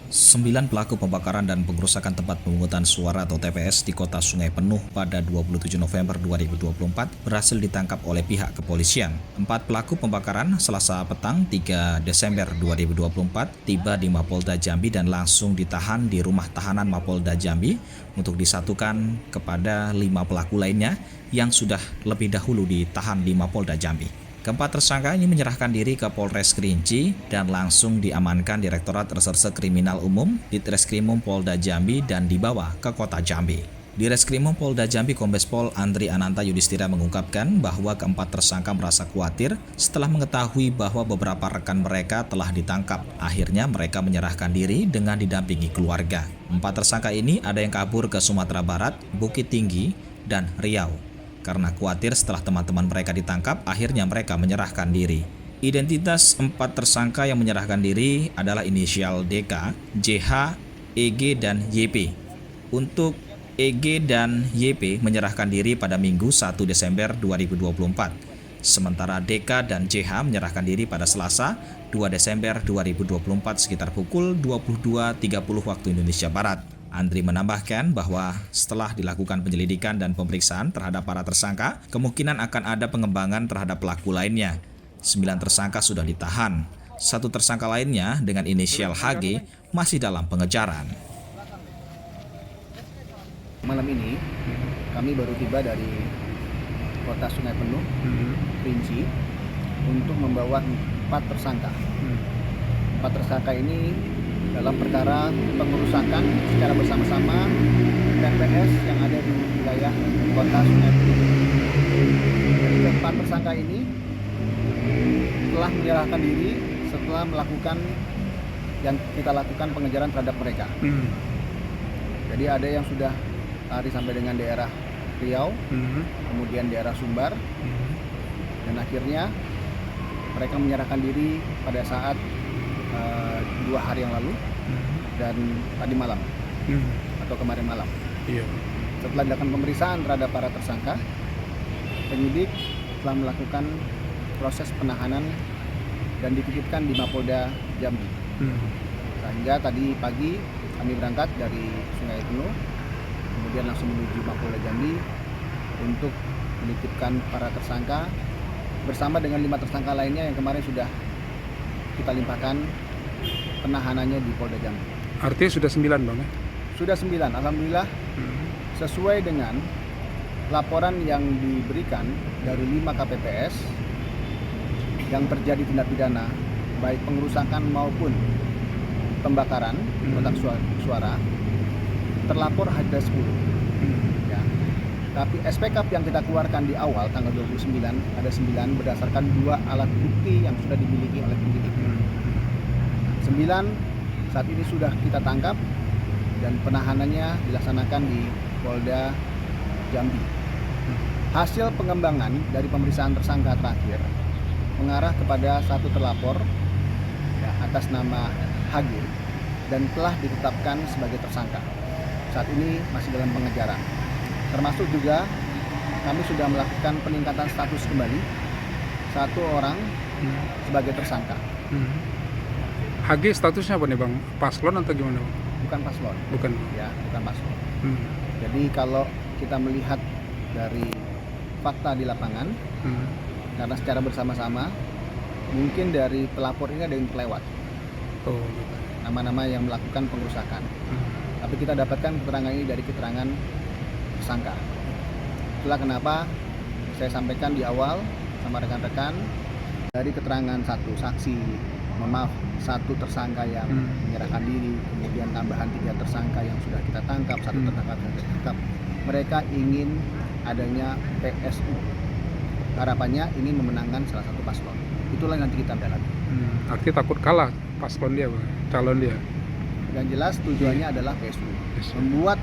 9 pelaku pembakaran dan pengrusakan tempat pemungutan suara atau TPS di kota Sungai Penuh pada 27 November 2024 berhasil ditangkap oleh pihak kepolisian. 4 pelaku pembakaran Selasa petang 3 Desember 2024 tiba di Mapolda Jambi dan langsung ditahan di rumah tahanan Mapolda Jambi untuk disatukan kepada 5 pelaku lainnya yang sudah lebih dahulu ditahan di Mapolda Jambi. Keempat tersangka ini menyerahkan diri ke Polres Kerinci dan langsung diamankan Direktorat Reserse Kriminal Umum Ditreskrimum Polda Jambi dan dibawa ke kota Jambi. Di Reskrimum Polda Jambi, Kombes Pol Andri Ananta Yudhistira mengungkapkan bahwa keempat tersangka merasa khawatir setelah mengetahui bahwa beberapa rekan mereka telah ditangkap. Akhirnya mereka menyerahkan diri dengan didampingi keluarga. 4 tersangka ini ada yang kabur ke Sumatera Barat, Bukit Tinggi, dan Riau. Karena khawatir setelah teman-teman mereka ditangkap, akhirnya mereka menyerahkan diri. Identitas 4 tersangka yang menyerahkan diri adalah inisial DK, JH, EG, dan YP. Untuk EG dan YP menyerahkan diri pada Minggu 1 Desember 2024. Sementara DK dan JH menyerahkan diri pada Selasa 2 Desember 2024 sekitar pukul 22.30 waktu Indonesia Barat. Andri menambahkan bahwa setelah dilakukan penyelidikan dan pemeriksaan terhadap para tersangka, kemungkinan akan ada pengembangan terhadap pelaku lainnya. 9 tersangka sudah ditahan. 1 tersangka lainnya dengan inisial HG masih dalam pengejaran. Malam ini kami baru tiba dari kota Sungai Penuh, Kerinci, untuk membawa 4 tersangka. 4 tersangka ini dalam perkara pengerusakan secara bersama-sama TPS yang ada di wilayah kota Sungai Penuh. Dari keempat tersangka ini telah menyerahkan diri setelah melakukan yang kita lakukan pengejaran terhadap mereka. Jadi ada yang sudah lari sampai dengan daerah Riau, kemudian daerah Sumbar, dan akhirnya mereka menyerahkan diri pada saat 2 hari yang lalu dan tadi malam atau kemarin malam. Setelah dilakukan pemeriksaan terhadap para tersangka, penyidik telah melakukan proses penahanan dan dititipkan di Mapolda Jambi. Sehingga tadi pagi kami berangkat dari Sungai Penuh, kemudian langsung menuju Mapolda Jambi untuk menitipkan para tersangka bersama dengan 5 tersangka lainnya yang kemarin sudah kita limpahkan penahanannya di Polda Jambi. Artinya sudah 9 Bang ya? Sudah 9, alhamdulillah. Sesuai dengan laporan yang diberikan dari 5 KPPS yang terjadi tindak pidana baik pengerusakan maupun pembakaran kotak suara, terlapor ada 10. Ya. Tapi SPK yang kita keluarkan di awal tanggal 29 ada 9 berdasarkan 2 alat bukti yang sudah dimiliki oleh penyidik. 9 saat ini sudah kita tangkap dan penahanannya dilaksanakan di Polda Jambi. Hasil pengembangan dari pemeriksaan tersangka terakhir mengarah kepada 1 terlapor ya, atas nama HG dan telah ditetapkan sebagai tersangka. Saat ini masih dalam pengejaran. Termasuk juga kami sudah melakukan peningkatan status kembali 1 orang sebagai tersangka. HG statusnya apa nih Bang? Paslon atau gimana Bang? Bukan paslon. Bukan. Ya, bukan paslon. Jadi kalau kita melihat dari fakta di lapangan, karena secara bersama-sama, mungkin dari pelapor ini ada yang terlewat. Nama-nama yang melakukan pengerusakan. Tapi kita dapatkan keterangan ini dari keterangan tersangka. Itulah kenapa saya sampaikan di awal sama rekan-rekan dari keterangan 1 saksi, maaf 1 tersangka yang menyerahkan diri, kemudian tambahan 3 tersangka yang sudah kita tangkap, 1 tersangka yang sudah ditangkap. Mereka ingin adanya PSU. Harapannya ini memenangkan salah satu paslon. Itulah yang nanti kita dalami. Artinya takut kalah paslon dia Bang, calon dia. Yang jelas tujuannya adalah PSU. Membuat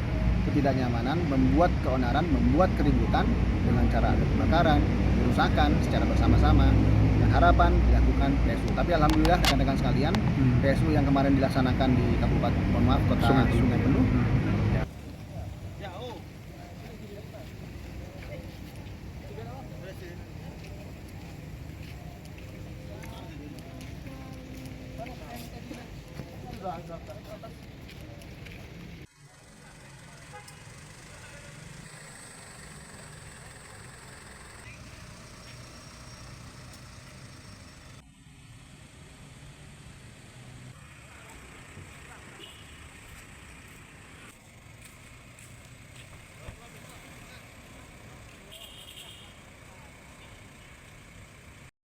ketidaknyamanan, membuat keonaran, membuat keributan dengan cara ada pembakaran, perusakan secara bersama-sama. Dan harapan dilakukan PSU. Tapi alhamdulillah rekan-rekan sekalian, PSU yang kemarin dilaksanakan di kota Sungai Penuh. agak ke atas.